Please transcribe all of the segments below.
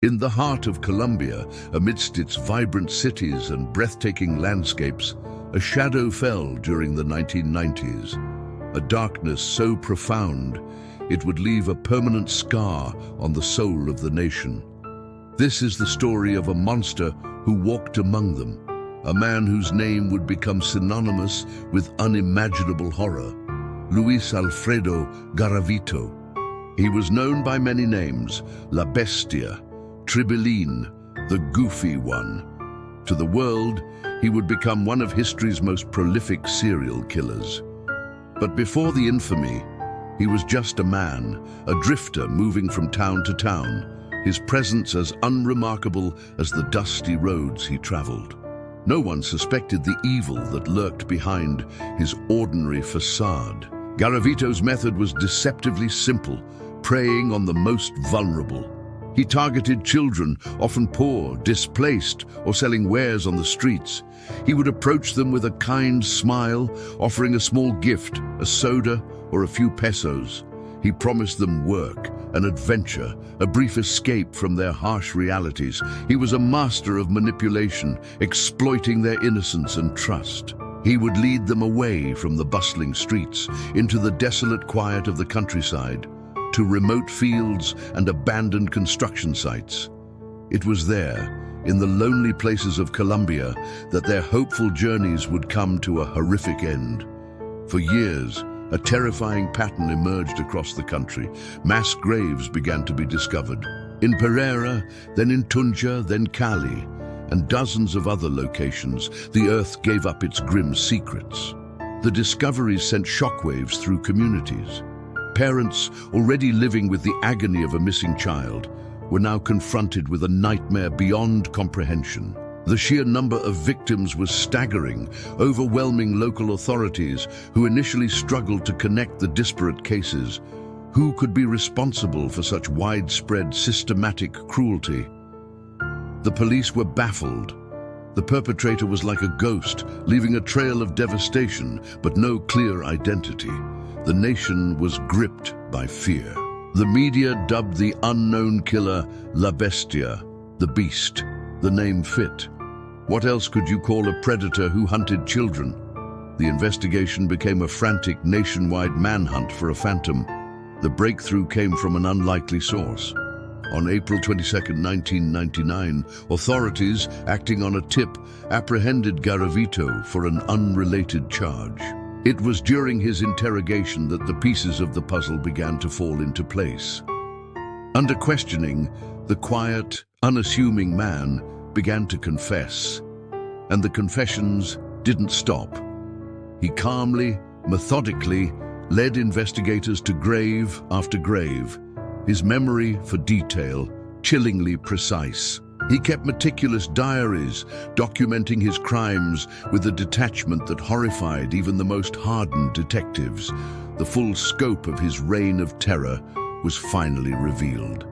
In the heart of Colombia, amidst its vibrant cities and breathtaking landscapes, a shadow fell during the 1990s. A darkness so profound, it would leave a permanent scar on the soul of the nation. This is the story of a monster who walked among them, a man whose name would become synonymous with unimaginable horror, Luis Alfredo Garavito. He was known by many names: La Bestia, Tribilin, the Goofy One. To the world, he would become one of history's most prolific serial killers. But before the infamy, he was just a man, a drifter moving from town to town, his presence as unremarkable as the dusty roads he traveled. No one suspected the evil that lurked behind his ordinary facade. Garavito's method was deceptively simple, preying on the most vulnerable. He targeted children, often poor, displaced, or selling wares on the streets. He would approach them with a kind smile, offering a small gift, a soda, or a few pesos. He promised them work, an adventure, a brief escape from their harsh realities. He was a master of manipulation, exploiting their innocence and trust. He would lead them away from the bustling streets, into the desolate quiet of the countryside, to remote fields and abandoned construction sites. It was there, in the lonely places of Colombia, that their hopeful journeys would come to a horrific end. For years, a terrifying pattern emerged across the country. Mass graves began to be discovered. In Pereira, then in Tunja, then Cali, and dozens of other locations, the earth gave up its grim secrets. The discoveries sent shockwaves through communities. Parents, already living with the agony of a missing child, were now confronted with a nightmare beyond comprehension. The sheer number of victims was staggering, overwhelming local authorities who initially struggled to connect the disparate cases. Who could be responsible for such widespread, systematic cruelty? The police were baffled. The perpetrator was like a ghost, leaving a trail of devastation, but no clear identity. The nation was gripped by fear. The media dubbed the unknown killer La Bestia, the beast. The name fit. What else could you call a predator who hunted children? The investigation became a frantic nationwide manhunt for a phantom. The breakthrough came from an unlikely source. On April 22, 1999, authorities, acting on a tip, apprehended Garavito for an unrelated charge. It was during his interrogation that the pieces of the puzzle began to fall into place. Under questioning, the quiet, unassuming man began to confess, and the confessions didn't stop. He calmly, methodically led investigators to grave after grave, his memory for detail chillingly precise. He kept meticulous diaries, documenting his crimes with a detachment that horrified even the most hardened detectives. The full scope of his reign of terror was finally revealed.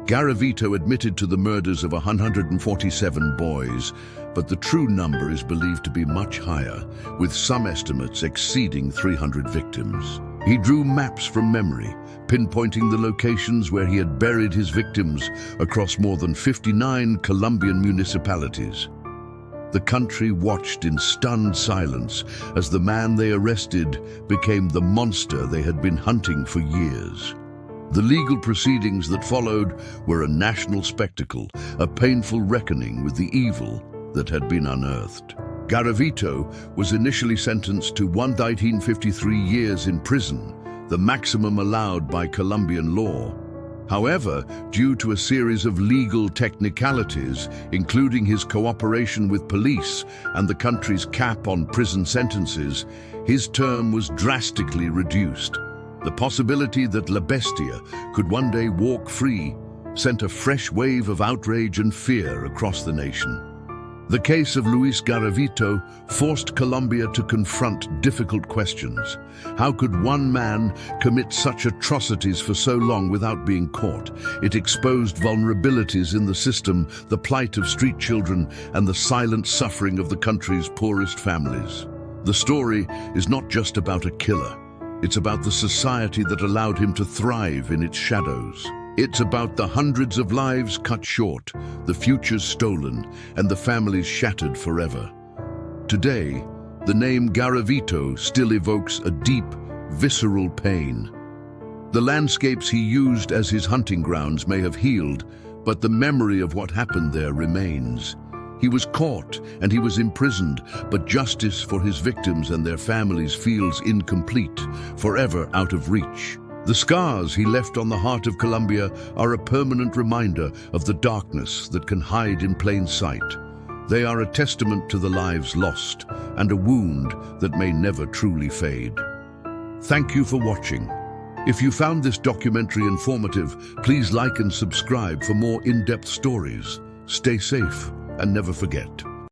Garavito admitted to the murders of 147 boys, but the true number is believed to be much higher, with some estimates exceeding 300 victims. He drew maps from memory, pinpointing the locations where he had buried his victims across more than 59 Colombian municipalities. The country watched in stunned silence as the man they arrested became the monster they had been hunting for years. The legal proceedings that followed were a national spectacle, a painful reckoning with the evil that had been unearthed. Garavito was initially sentenced to 1953 years in prison, the maximum allowed by Colombian law. However, due to a series of legal technicalities, including his cooperation with police and the country's cap on prison sentences, his term was drastically reduced. The possibility that La Bestia could one day walk free sent a fresh wave of outrage and fear across the nation. The case of Luis Garavito forced Colombia to confront difficult questions. How could one man commit such atrocities for so long without being caught? It exposed vulnerabilities in the system, the plight of street children, and the silent suffering of the country's poorest families. The story is not just about a killer. It's about the society that allowed him to thrive in its shadows. It's about the hundreds of lives cut short, the futures stolen, and the families shattered forever. Today, the name Garavito still evokes a deep, visceral pain. The landscapes he used as his hunting grounds may have healed, but the memory of what happened there remains. He was caught and he was imprisoned, but justice for his victims and their families feels incomplete, forever out of reach. The scars he left on the heart of Colombia are a permanent reminder of the darkness that can hide in plain sight. They are a testament to the lives lost and a wound that may never truly fade. Thank you for watching. If you found this documentary informative, please like and subscribe for more in-depth stories. Stay safe and never forget.